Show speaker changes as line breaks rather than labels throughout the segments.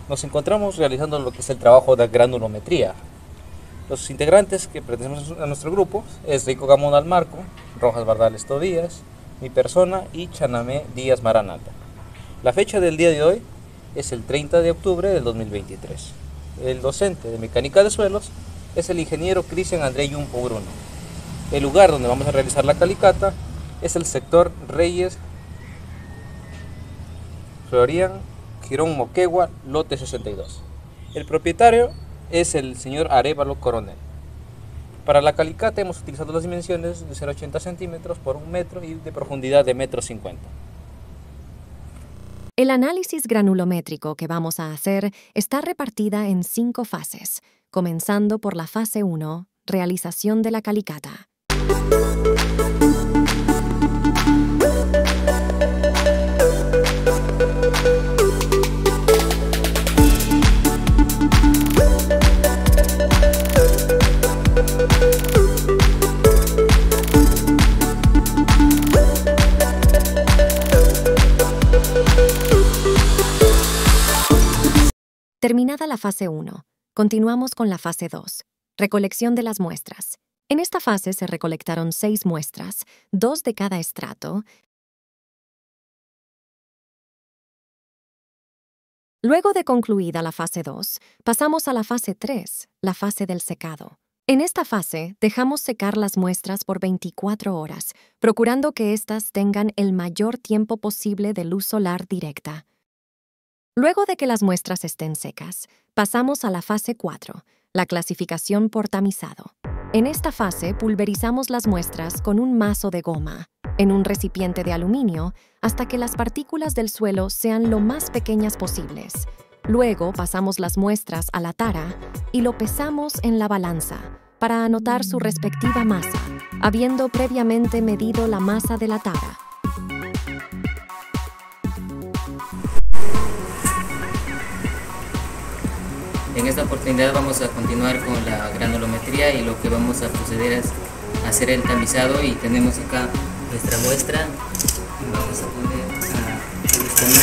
Nos encontramos realizando lo que es el trabajo de granulometría. Los integrantes que pertenecemos a nuestro grupo es Rico Gamón Almarco, Rojas Bardales Tobías, mi persona y Chanamé Díaz Maranata. La fecha del día de hoy es el 30 de octubre del 2023. El docente de mecánica de suelos es el ingeniero Cristian André Yumpo Bruno. El lugar donde vamos a realizar la calicata es el sector Reyes Florian Girón Moquegua, lote 62. El propietario es el señor Arévalo Coronel. Para la calicata hemos utilizado las dimensiones de 0,80 centímetros por 1 metro y de profundidad de 1,50 m.
El análisis granulométrico que vamos a hacer está repartida en 5 fases, comenzando por la fase 1, realización de la calicata. Terminada la fase 1, continuamos con la fase 2, recolección de las muestras. En esta fase se recolectaron 6 muestras, 2 de cada estrato. Luego de concluida la fase 2, pasamos a la fase 3, la fase del secado. En esta fase, dejamos secar las muestras por 24 horas, procurando que éstas tengan el mayor tiempo posible de luz solar directa. Luego de que las muestras estén secas, pasamos a la fase 4, la clasificación por tamizado. En esta fase pulverizamos las muestras con un mazo de goma en un recipiente de aluminio hasta que las partículas del suelo sean lo más pequeñas posibles. Luego pasamos las muestras a la tara y lo pesamos en la balanza para anotar su respectiva masa, habiendo previamente medido la masa de la tara.
En esta oportunidad vamos a continuar con la granulometría y lo que vamos a proceder es hacer el tamizado, y tenemos acá nuestra muestra. Vamos a poner el tamiz.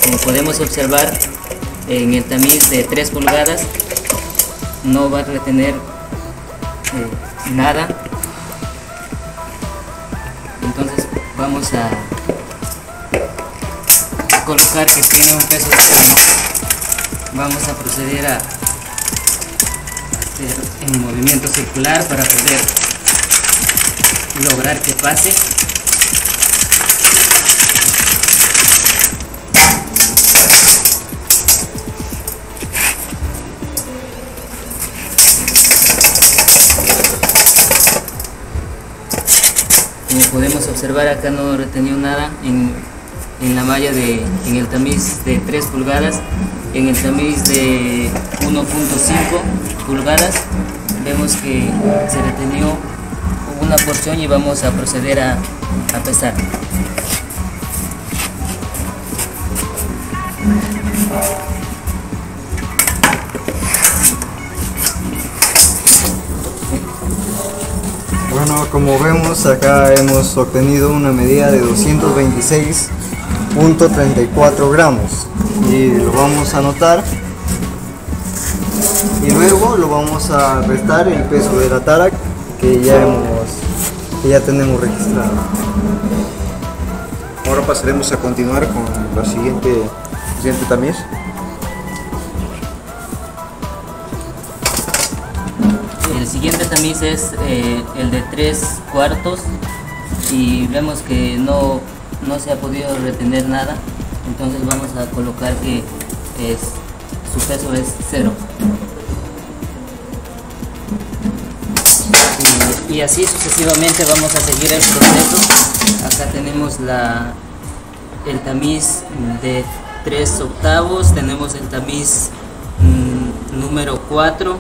Como podemos observar, en el tamiz de 3 pulgadas no va a retener nada. Entonces vamos a colocar que tiene un peso cero. Vamos a proceder a hacer un movimiento circular para poder lograr que pase. Como podemos observar, acá no retenió nada en la malla en el tamiz de 3 pulgadas. En el tamiz de 1.5 pulgadas vemos que se retenió una porción y vamos a proceder a pesar.
Bueno, como vemos, acá hemos obtenido una medida de 226.34 gramos y lo vamos a anotar, y luego lo vamos a restar el peso de la tara que ya tenemos registrado.
Ahora pasaremos a continuar con la siguiente tamiz.
El siguiente tamiz es el de 3/4, y vemos que no se ha podido retener nada. Entonces vamos a colocar que su peso es 0. Y así sucesivamente vamos a seguir el proceso. Acá tenemos el tamiz de 3/8, tenemos el tamiz número 4,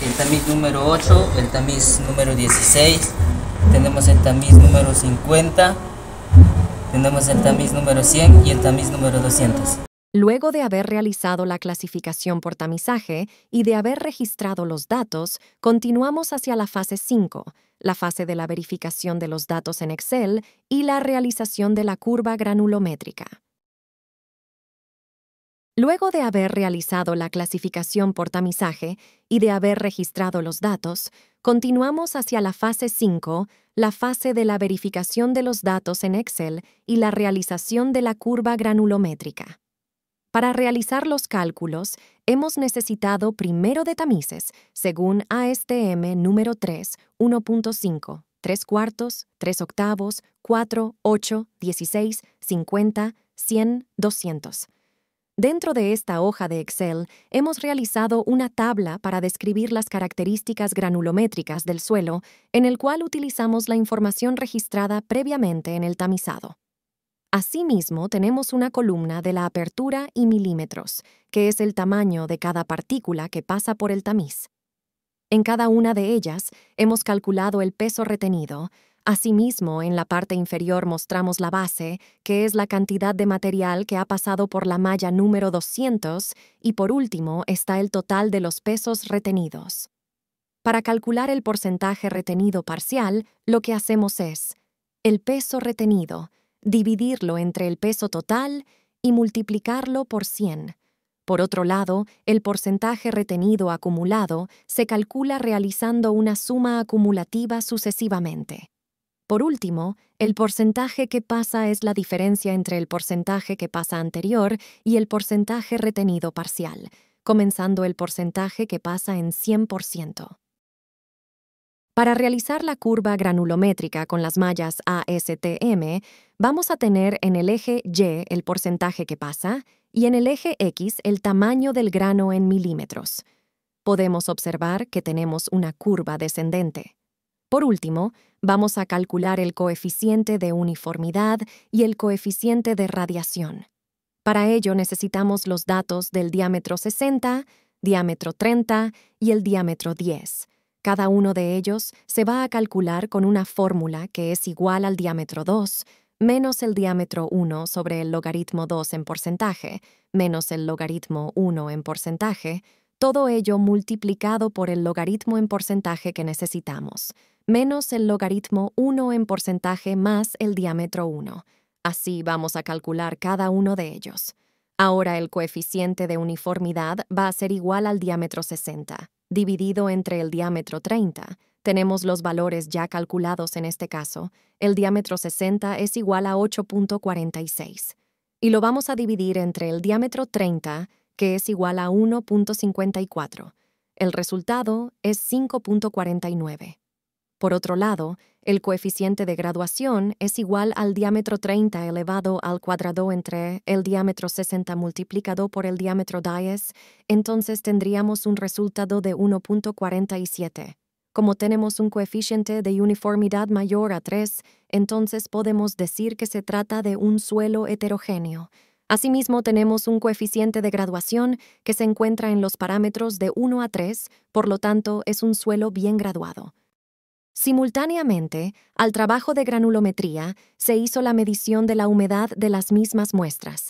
el tamiz número 8, el tamiz número 16, tenemos el tamiz número 50, tenemos el tamiz número 100 y el tamiz número 200.
Luego de haber realizado la clasificación por tamizaje y de haber registrado los datos, continuamos hacia la fase 5, la fase de la verificación de los datos en Excel y la realización de la curva granulométrica. Luego de haber realizado la clasificación por tamizaje y de haber registrado los datos, continuamos hacia la fase 5, la fase de la verificación de los datos en Excel y la realización de la curva granulométrica. Para realizar los cálculos, hemos necesitado primero de tamices, según ASTM número 3, 1.5, 3/4, 3/8, 4, 8, 16, 50, 100, 200. Dentro de esta hoja de Excel, hemos realizado una tabla para describir las características granulométricas del suelo, en el cual utilizamos la información registrada previamente en el tamizado. Asimismo, tenemos una columna de la apertura y milímetros, que es el tamaño de cada partícula que pasa por el tamiz. En cada una de ellas, hemos calculado el peso retenido. Asimismo, en la parte inferior mostramos la base, que es la cantidad de material que ha pasado por la malla número 200, y por último está el total de los pesos retenidos. Para calcular el porcentaje retenido parcial, lo que hacemos es el peso retenido, dividirlo entre el peso total y multiplicarlo por 100. Por otro lado, el porcentaje retenido acumulado se calcula realizando una suma acumulativa sucesivamente. Por último, el porcentaje que pasa es la diferencia entre el porcentaje que pasa anterior y el porcentaje retenido parcial, comenzando el porcentaje que pasa en 100%. Para realizar la curva granulométrica con las mallas ASTM, vamos a tener en el eje Y el porcentaje que pasa y en el eje X el tamaño del grano en milímetros. Podemos observar que tenemos una curva descendente. Por último, vamos a calcular el coeficiente de uniformidad y el coeficiente de radiación. Para ello necesitamos los datos del diámetro 60, diámetro 30 y el diámetro 10. Cada uno de ellos se va a calcular con una fórmula que es igual al diámetro 2 menos el diámetro 1 sobre el logaritmo 2 en porcentaje, menos el logaritmo 1 en porcentaje, todo ello multiplicado por el logaritmo en porcentaje que necesitamos, menos el logaritmo 1 en porcentaje más el diámetro 1. Así vamos a calcular cada uno de ellos. Ahora el coeficiente de uniformidad va a ser igual al diámetro 60. Dividido entre el diámetro 30, tenemos los valores ya calculados en este caso. El diámetro 60 es igual a 8.46. Y lo vamos a dividir entre el diámetro 30, que es igual a 1.54. El resultado es 5.49. Por otro lado, el coeficiente de graduación es igual al diámetro 30 elevado al cuadrado entre el diámetro 60 multiplicado por el diámetro 10, entonces tendríamos un resultado de 1.47. Como tenemos un coeficiente de uniformidad mayor a 3, entonces podemos decir que se trata de un suelo heterogéneo. Asimismo, tenemos un coeficiente de graduación que se encuentra en los parámetros de 1 a 3, por lo tanto es un suelo bien graduado. Simultáneamente, al trabajo de granulometría, se hizo la medición de la humedad de las mismas muestras.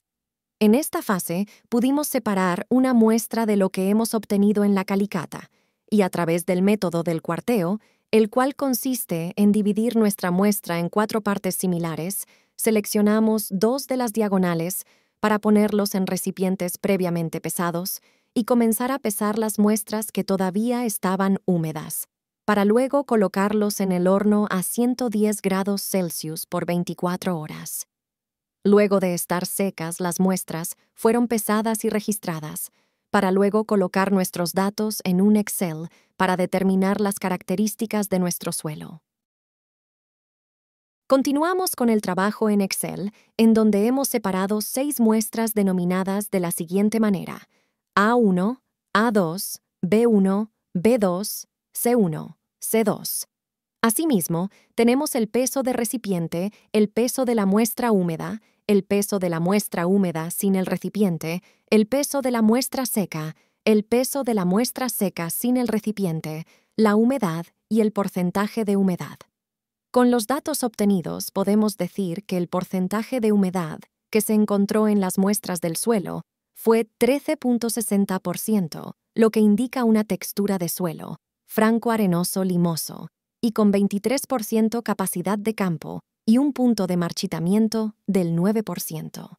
En esta fase, pudimos separar una muestra de lo que hemos obtenido en la calicata, y a través del método del cuarteo, el cual consiste en dividir nuestra muestra en 4 partes similares, seleccionamos 2 de las diagonales para ponerlos en recipientes previamente pesados y comenzar a pesar las muestras que todavía estaban húmedas, para luego colocarlos en el horno a 110 grados Celsius por 24 horas. Luego de estar secas, las muestras fueron pesadas y registradas, para luego colocar nuestros datos en un Excel para determinar las características de nuestro suelo. Continuamos con el trabajo en Excel, en donde hemos separado 6 muestras denominadas de la siguiente manera: A1, A2, B1, B2, C1, C2. Asimismo, tenemos el peso de recipiente, el peso de la muestra húmeda, el peso de la muestra húmeda sin el recipiente, el peso de la muestra seca, el peso de la muestra seca sin el recipiente, la humedad y el porcentaje de humedad. Con los datos obtenidos podemos decir que el porcentaje de humedad que se encontró en las muestras del suelo fue 13.60%, lo que indica una textura de suelo franco arenoso limoso, y con 23% capacidad de campo y un punto de marchitamiento del 9%.